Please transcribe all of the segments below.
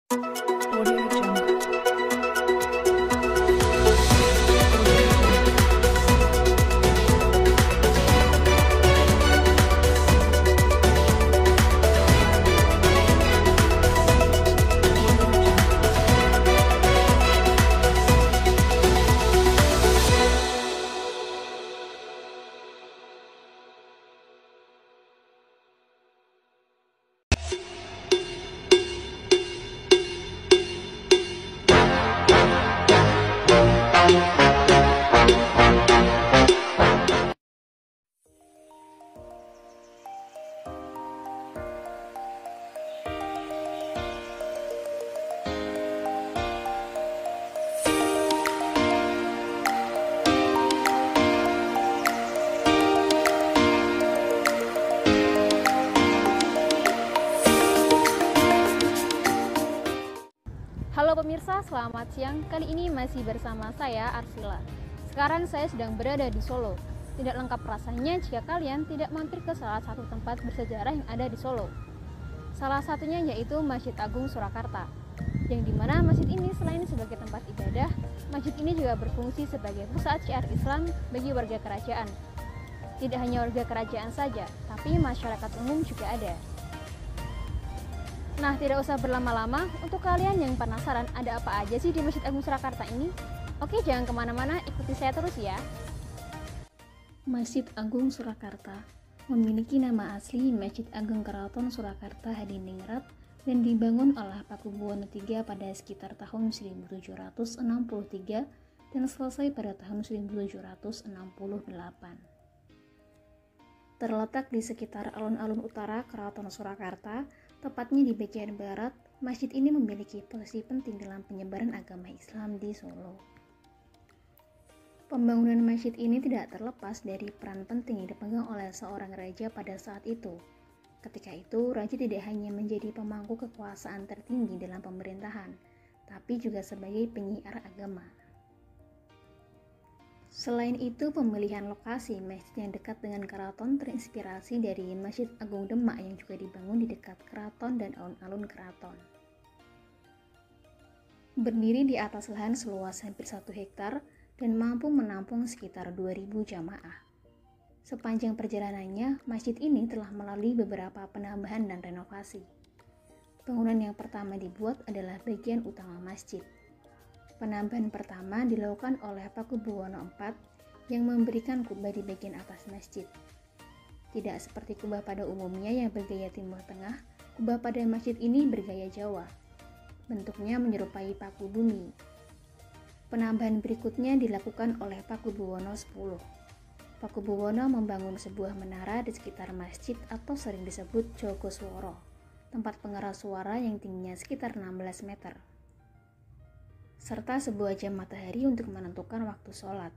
Audio Jungle. Halo pemirsa, selamat siang. Kali ini masih bersama saya, Arsila. Sekarang saya sedang berada di Solo. Tidak lengkap rasanya jika kalian tidak mampir ke salah satu tempat bersejarah yang ada di Solo. Salah satunya yaitu Masjid Agung Surakarta, yang dimana masjid ini selain sebagai tempat ibadah, masjid ini juga berfungsi sebagai pusat syiar Islam bagi warga kerajaan. Tidak hanya warga kerajaan saja, tapi masyarakat umum juga ada. Nah, tidak usah berlama-lama, untuk kalian yang penasaran ada apa aja sih di Masjid Agung Surakarta ini? Oke, jangan kemana-mana, ikuti saya terus ya. Masjid Agung Surakarta memiliki nama asli Masjid Agung Keraton Surakarta Hadiningrat dan dibangun oleh Pakubuwono III pada sekitar tahun 1763 dan selesai pada tahun 1768. Terletak di sekitar alun-alun utara Keraton Surakarta, tepatnya di bagian barat, masjid ini memiliki posisi penting dalam penyebaran agama Islam di Solo. Pembangunan masjid ini tidak terlepas dari peran penting yang dipegang oleh seorang raja pada saat itu. Ketika itu, raja tidak hanya menjadi pemangku kekuasaan tertinggi dalam pemerintahan, tapi juga sebagai penyiar agama. Selain itu, pemilihan lokasi masjid yang dekat dengan keraton terinspirasi dari Masjid Agung Demak yang juga dibangun di dekat keraton dan alun-alun keraton. Berdiri di atas lahan seluas hampir 1 hektar dan mampu menampung sekitar 2.000 jamaah. Sepanjang perjalanannya, masjid ini telah melalui beberapa penambahan dan renovasi. Bangunan yang pertama dibuat adalah bagian utama masjid. Penambahan pertama dilakukan oleh Pakubuwono IV yang memberikan kubah di bagian atas masjid. Tidak seperti kubah pada umumnya yang bergaya Timur Tengah, kubah pada masjid ini bergaya Jawa. Bentuknya menyerupai paku bumi. Penambahan berikutnya dilakukan oleh Pakubuwono X. Pakubuwono membangun sebuah menara di sekitar masjid atau sering disebut Jogosworo, tempat pengeras suara yang tingginya sekitar 16 meter. Serta sebuah jam matahari untuk menentukan waktu sholat.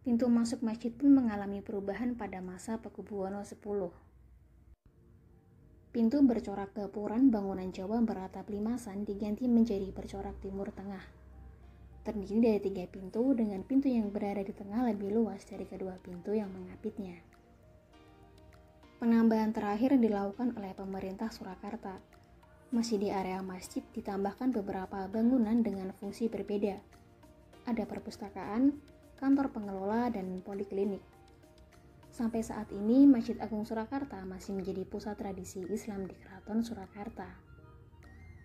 Pintu masuk masjid pun mengalami perubahan pada masa Pakubuwono X. Pintu bercorak gapuran bangunan Jawa beratap limasan diganti menjadi bercorak Timur Tengah. Terdiri dari 3 pintu dengan pintu yang berada di tengah lebih luas dari kedua pintu yang mengapitnya. Penambahan terakhir dilakukan oleh pemerintah Surakarta. Masih di area masjid ditambahkan beberapa bangunan dengan fungsi berbeda. Ada perpustakaan, kantor pengelola, dan poliklinik. Sampai saat ini, Masjid Agung Surakarta masih menjadi pusat tradisi Islam di Keraton Surakarta.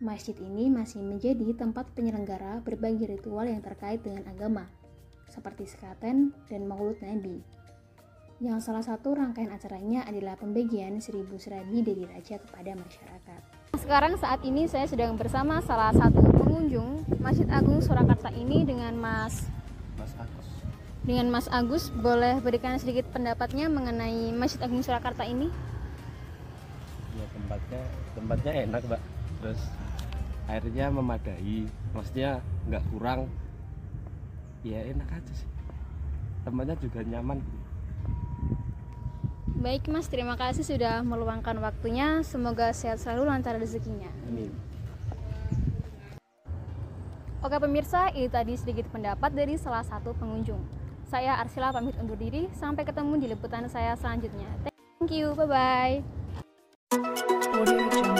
Masjid ini masih menjadi tempat penyelenggara berbagai ritual yang terkait dengan agama, seperti sekaten dan Maulud Nabi. Yang salah satu rangkaian acaranya adalah pembagian 1000 serabi dari raja kepada masyarakat. Sekarang saat ini saya sedang bersama salah satu pengunjung Masjid Agung Surakarta ini dengan Mas Agus. Boleh berikan sedikit pendapatnya mengenai Masjid Agung Surakarta ini? Ya, tempatnya enak, Mbak. Terus airnya memadai, maksudnya nggak kurang. Ya enak aja sih. Tempatnya juga nyaman. Baik Mas, terima kasih sudah meluangkan waktunya. Semoga sehat selalu lancar rezekinya. Amin. Oke pemirsa, ini tadi sedikit pendapat dari salah satu pengunjung. Saya Arsila pamit undur diri. Sampai ketemu di liputan saya selanjutnya. Thank you, bye-bye. Audio Jungle.